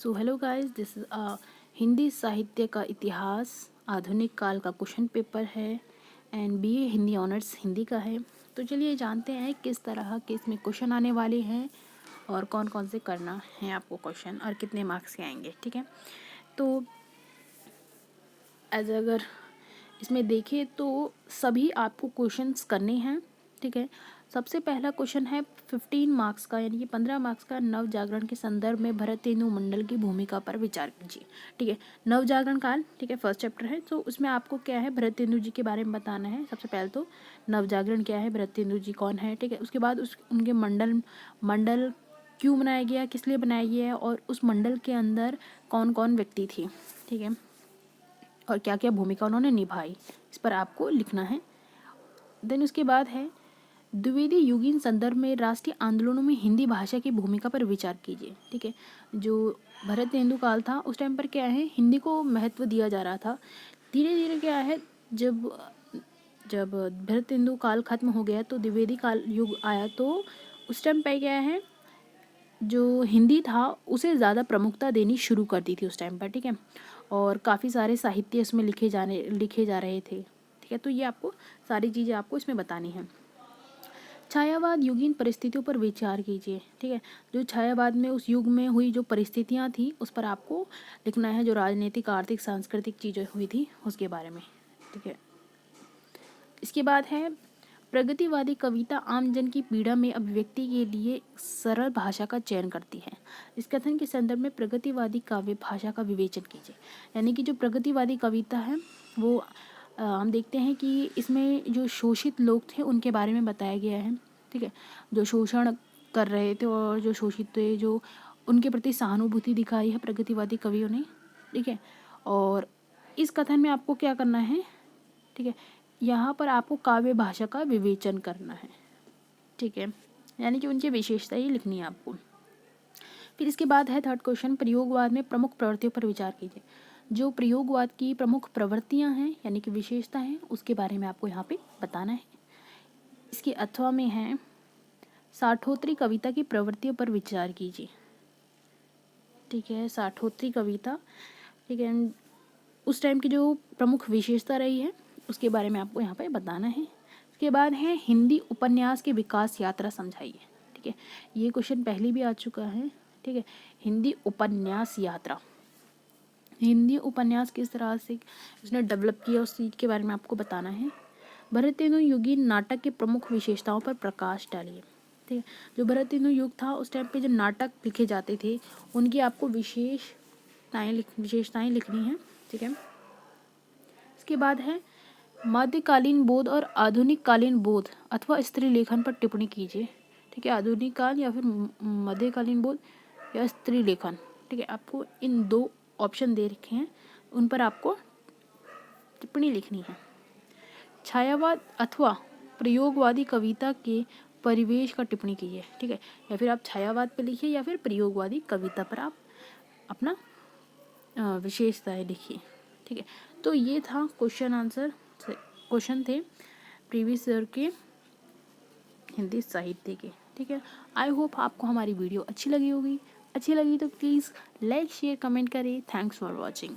So hello guys, this is Hindi साहित्य का इतिहास आधुनिक काल का क्वेश्चन पेपर है and BA Hindi honours Hindi का है। तो चलिए जानते हैं किस तरह के इसमें क्वेश्चन आने वाले हैं और कौन कौन से करना है आपको क्वेश्चन और कितने मार्क्स के आएंगे। ठीक है, तो अगर इसमें देखें तो सभी आपको क्वेश्चंस करने हैं। ठीक है, सबसे पहला क्वेश्चन है 15 मार्क्स का, यानी कि 15 मार्क्स का। नव जागरण के संदर्भ में भरतेंदु मंडल की भूमिका पर विचार कीजिए। ठीक है, नव जागरण काल, ठीक है, फर्स्ट चैप्टर है। तो उसमें आपको क्या है, भरतेंदु जी के बारे में बताना है। सबसे पहले तो नव जागरण क्या है, भरतेंदु जी कौन है। ठीक है, उसके बाद उनके मंडल क्यों बनाया गया, किस लिए बनाया गया है, और उस मंडल के अंदर कौन कौन व्यक्ति थे। ठीक है, और क्या क्या भूमिका उन्होंने निभाई, इस पर आपको लिखना है। देन उसके बाद है द्विवेदी युगीन संदर्भ में राष्ट्रीय आंदोलनों में हिंदी भाषा की भूमिका पर विचार कीजिए। ठीक है, जो भरतेंदु काल था उस टाइम पर क्या है, हिंदी को महत्व दिया जा रहा था। धीरे धीरे क्या है, जब जब भरतेंदु काल खत्म हो गया तो द्विवेदी काल युग आया, तो उस टाइम पर क्या है, जो हिंदी था उसे ज़्यादा प्रमुखता देनी शुरू कर दी थी उस टाइम पर। ठीक है, और काफ़ी सारे साहित्य इसमें लिखे जा रहे थे। ठीक है, तो ये आपको सारी चीज़ें आपको इसमें बतानी है। छायावाद युगीन परिस्थितियों पर विचार कीजिए। ठीक है, जो छायावाद में उस युग में हुई जो परिस्थितियाँ थी उस पर आपको लिखना है, जो राजनीतिक आर्थिक सांस्कृतिक चीज़ें हुई थी उसके बारे में। ठीक है, इसके बाद है प्रगतिवादी कविता आम जन की पीड़ा में अभिव्यक्ति के लिए सरल भाषा का चयन करती है। इस कथन के संदर्भ में प्रगतिवादी काव्य भाषा का विवेचन कीजिए। यानी कि जो प्रगतिवादी कविता है वो हम देखते हैं कि इसमें जो शोषित लोग थे उनके बारे में बताया गया है। ठीक है, जो शोषण कर रहे थे और जो शोषित थे, जो उनके प्रति सहानुभूति दिखाई है प्रगतिवादी कवियों ने। ठीक है, और इस कथन में आपको क्या करना है, ठीक है, यहाँ पर आपको काव्य भाषा का विवेचन करना है। ठीक है, यानी कि उनकी विशेषता ही लिखनी है आपको। फिर इसके बाद है थर्ड क्वेश्चन, प्रयोगवाद में प्रमुख प्रवृत्तियों पर विचार कीजिए। जो प्रयोगवाद की प्रमुख प्रवृत्तियाँ हैं यानी कि विशेषता हैं उसके बारे में आपको यहाँ पे बताना है। इसके अथवा में है साठोत्री कविता की प्रवृत्तियों पर विचार कीजिए। ठीक है, साठोत्री कविता, ठीक है, उस टाइम की जो प्रमुख विशेषता रही है उसके बारे में आपको यहाँ पे बताना है। उसके बाद है हिंदी उपन्यास के विकास यात्रा समझाइए। ठीक है, ये क्वेश्चन पहले भी आ चुका है। ठीक है, हिंदी उपन्यास यात्रा, हिंदी उपन्यास किस तरह से उसने डेवलप किया उस चीज़ के बारे में आपको बताना है। भरतेंदु युगीन नाटक की प्रमुख विशेषताओं पर प्रकाश डालिए। ठीक है, जो भरतेंदु युग था उस टाइम पे जो नाटक लिखे जाते थे उनकी आपको विशेषताएं लिखनी है। ठीक है, इसके बाद है मध्यकालीन बोध और आधुनिक कालीन बोध अथवा स्त्री लेखन पर टिप्पणी कीजिए। ठीक है, आधुनिक काल या फिर मध्यकालीन बोध या स्त्री लेखन। ठीक है, आपको इन दो ऑप्शन दे रखे हैं, उन पर आपको टिप्पणी लिखनी है। छायावाद अथवा प्रयोगवादी कविता के परिवेश का टिप्पणी कीजिए। ठीक है, या फिर आप छायावाद पर लिखिए या फिर प्रयोगवादी कविता पर आप अपना विशेषताएं लिखिए। ठीक है, तो ये था क्वेश्चन थे प्रीवियस ईयर के हिंदी साहित्य के। ठीक है, आई होप आपको हमारी वीडियो अच्छी लगी होगी। अच्छी लगी तो प्लीज़ लाइक शेयर कमेंट करें। Thanks for watching.